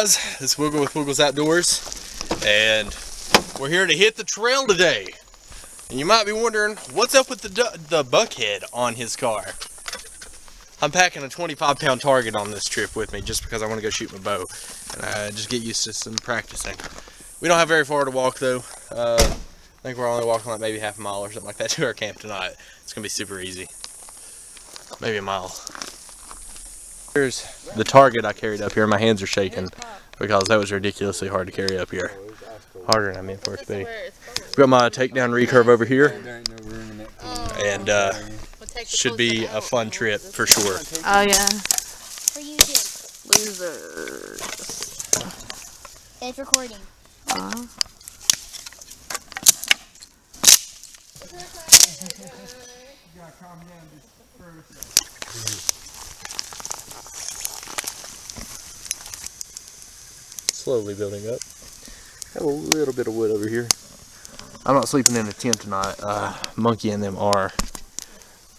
This is Wiggle with Wiggles Outdoors, and we're here to hit the trail today. And you might be wondering, what's up with the buckhead on his car? I'm packing a 25-pound target on this trip with me just because I want to go shoot my bow and just get used to some practicing. We don't have very far to walk though. I think we're only walking like maybe half a mile or something like that to our camp tonight. It's gonna be super easy. Maybe a mile. Here's the target I carried up here. My hands are shaking because that was ridiculously hard to carry up here. Harder than I meant for it to be. Got my takedown recurve over here, and should be a fun trip for sure. Oh yeah. Losers. It's recording. Slowly building up. Have a little bit of wood over here. I'm not sleeping in a tent tonight. Monkey and them are.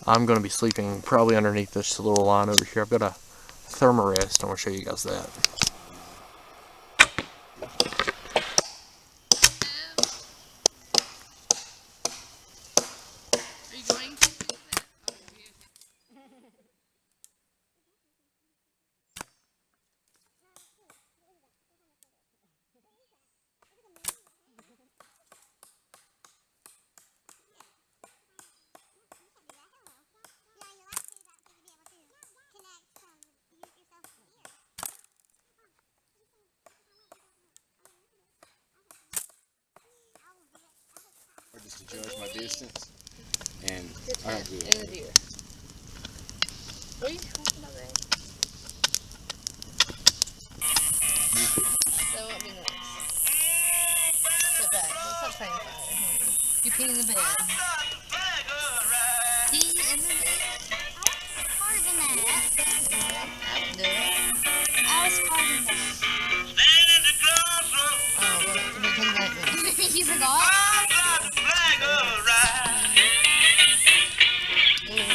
I'm going to be sleeping probably underneath this little line over here. I've got a therma-rest. I'm going to show you guys that. Just to judge my distance, and I don't do it. What are you talking about, man? That won't be nice. Sit back. Stop trying to fight. You pee in the bed. Pee in the bed? Harder than that. I would do it. I was harder than that. Oh, well, you take that. You forgot?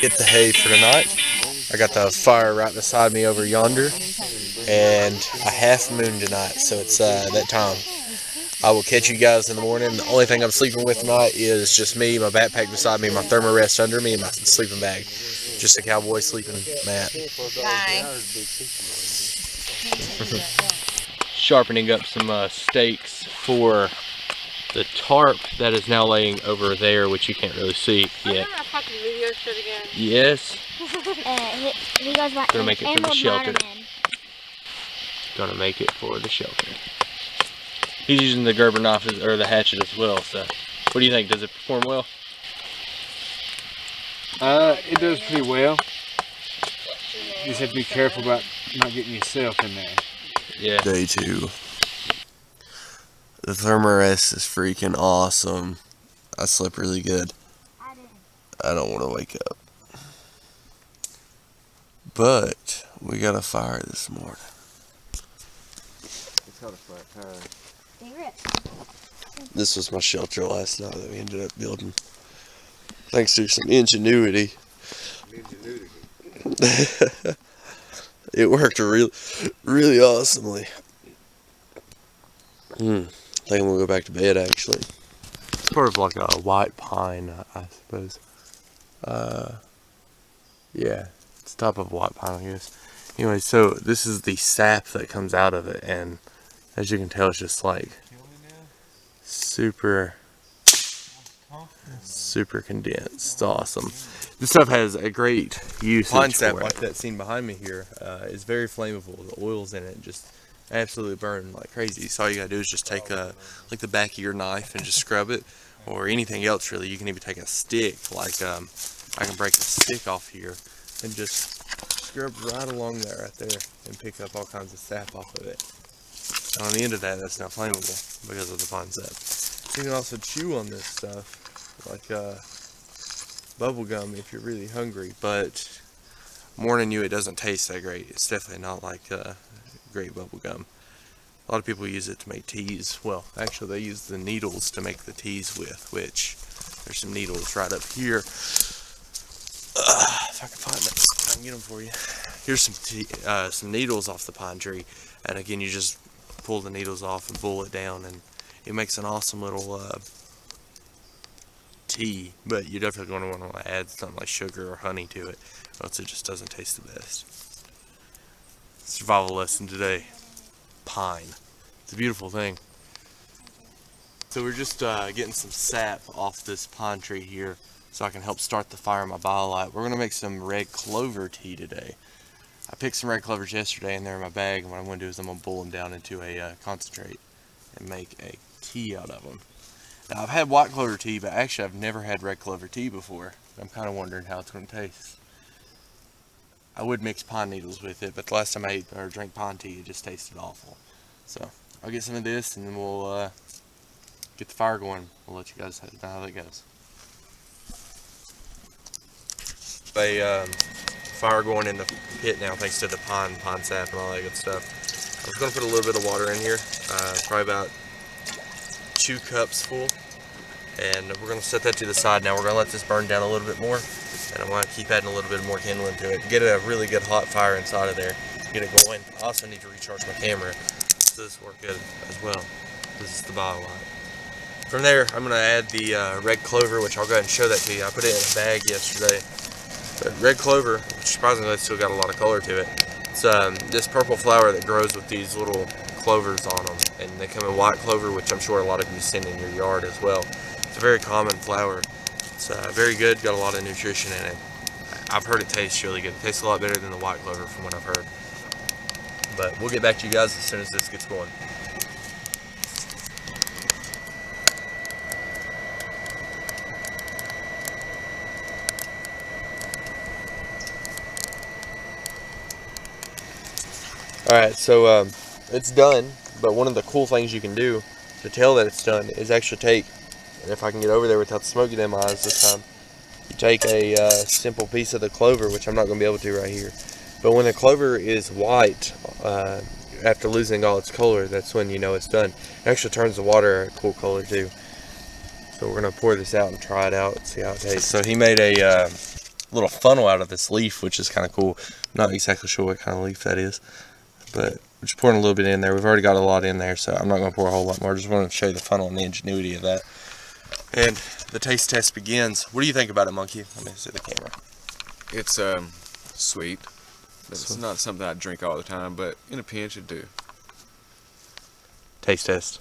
Get the hay for tonight. I got the fire right beside me over yonder, and a half moon tonight, so it's that time. I will catch you guys in the morning. The only thing I'm sleeping with tonight is just me, my backpack beside me, my therma-rest under me, and my sleeping bag. Just a cowboy sleeping mat. Bye. Sharpening up some stakes for the tarp that is now laying over there, which you can't really see yet. I'm gonna fucking video shit again. Yes. He goes like Gonna make it for the shelter. Man. Gonna make it for the shelter. He's using the Gerber knife or the hatchet as well. So, what do you think? Does it perform well? It does pretty well. You just have to be careful about not getting yourself in there. Yeah. Day 2. The therma-rest is freaking awesome. I slept really good. I don't want to wake up. But we got a fire this morning. It's got a flat tire. This was my shelter last night that we ended up building. Thanks to some ingenuity. It worked really awesomely. I think I'm gonna go back to bed actually. It's sort of like a white pine, I suppose. Yeah, it's top of a white pine, I guess. Anyway, so this is the sap that comes out of it, and as you can tell, it's just like super condensed. It's awesome. This stuff has a great usage. Pine sap, like that scene behind me here, is very flammable. The oils in it just absolutely burn like crazy. So all you gotta do is just take like the back of your knife and just scrub it, or anything else really. You can even take a stick, like I can break a stick off here and just scrub right along that right there and pick up all kinds of sap off of it. And on the end of that, that's now flammable because of the pine sap. You can also chew on this stuff like bubble gum if you're really hungry, but I'm warning you, it doesn't taste that great. It's definitely not like great bubble gum. A lot of people use it to make teas. Well, actually they use the needles to make the teas with, which there's some needles right up here. If I can find them, I can get them for you. Here's some needles off the pine tree, and again, you just pull the needles off and boil it down, and it makes an awesome little tea. But you're definitely going to want to add something like sugar or honey to it, or else it just doesn't taste the best. Survival lesson today: pine. It's a beautiful thing. So we're just getting some sap off this pine tree here so I can help start the fire in my BioLite. We're going to make some red clover tea today. I picked some red clovers yesterday and they're in my bag, and what I'm going to do is I'm going to boil them down into a concentrate and make a tea out of them. Now, I've had white clover tea, but actually I've never had red clover tea before. I'm kind of wondering how it's going to taste. I would mix pine needles with it, but the last time I ate or drank pine tea, it just tasted awful. So I'll get some of this and then we'll get the fire going. We'll let you guys know how that goes. Fire going in the pit now, thanks to the pine sap and all that good stuff. I was going to put a little bit of water in here, probably about 2 cups full, and we're going to set that to the side now. We're going to let this burn down a little bit more, and I'm going to keep adding a little bit more kindling to it. Get a really good hot fire inside of there, get it going. I also need to recharge my camera, so this will work good as well. This is the BioLite. From there, I'm going to add the red clover, which I'll go ahead and show that to you. I put it in a bag yesterday. But red clover, which surprisingly it's still got a lot of color to it. It's this purple flower that grows with these little clovers on them, and they come in white clover, which I'm sure a lot of you have seen in your yard as well. It's a very common flower. It's very good, got a lot of nutrition in it. I've heard it tastes really good. It tastes a lot better than the white clover from what I've heard. But we'll get back to you guys as soon as this gets going. Alright, so it's done, but one of the cool things you can do to tell that it's done is actually take, and if I can get over there without the smoke getting in my eyes this time, you take a simple piece of the clover, which I'm not going to be able to right here, but when the clover is white, after losing all its color, that's when you know it's done. It actually turns the water a cool color too. So we're going to pour this out and try it out and see how it tastes. So he made a little funnel out of this leaf, which is kind of cool. I'm not exactly sure what kind of leaf that is, but we're just pouring a little bit in there. We've already got a lot in there, so I'm not going to pour a whole lot more. I just wanted to show you the funnel and the ingenuity of that. And the taste test begins. What do you think about it, Monkey? Let me see the camera. It's sweet. It's not something I drink all the time, but in a pinch it'd do. Taste test.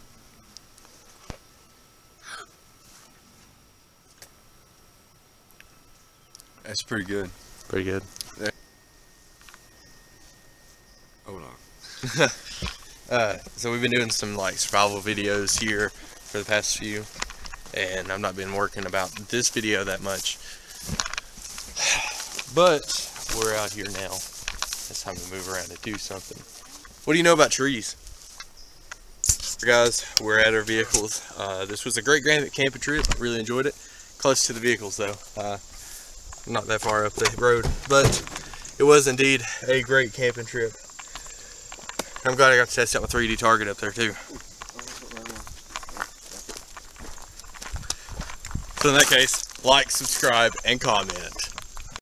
That's pretty good. Pretty good. Hold on. So we've been doing some like survival videos here for the past few, and I've not been working about this video that much, but we're out here now. It's time to move around and do something. What do you know about trees? Guys, we're at our vehicles. This was a great camping trip. I really enjoyed it. Close to the vehicles though. Not that far up the road, but it was indeed a great camping trip. I'm glad I got to test out my 3D target up there too. So in that case, like, subscribe, and comment.